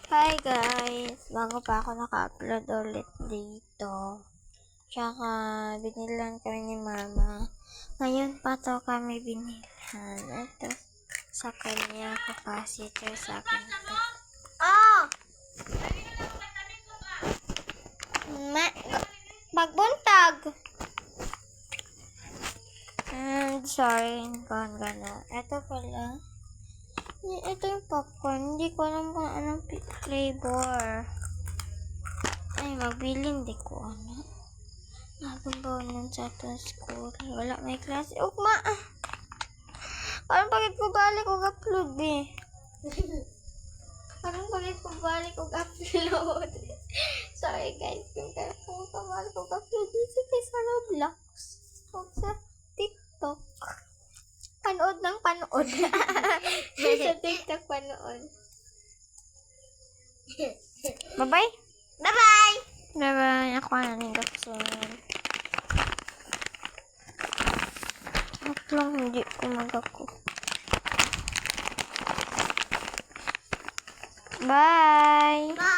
Hi guys! Bago pa ako naka-upload ulit dito. Tsaka, binilan kami ni mama. Ngayon pa to kami binilhan. Ito, sa kanya, capacitor sa akin to. Oh! Magbuntag! Sorry, gano'n. Ito pala. Ito yung popcorn. Hindi ko alam kung anong flavor. Ay, magbilin. Hindi ko alam. Nagumbaw nun sa atong school. Wala may klase. Ugma! Parang pagit ko balik og upload eh. Parang pagit ko balik og upload. Sorry guys. Kung ka balik og upload. Kasi kay sa Roblox. O sa TikTok. Panood ng panood. Sa TikTok panood. Bye-bye. Bye-bye. Bye-bye. Ako na rin gaksun. Ako lang hindi kumagako. Bye. Bye.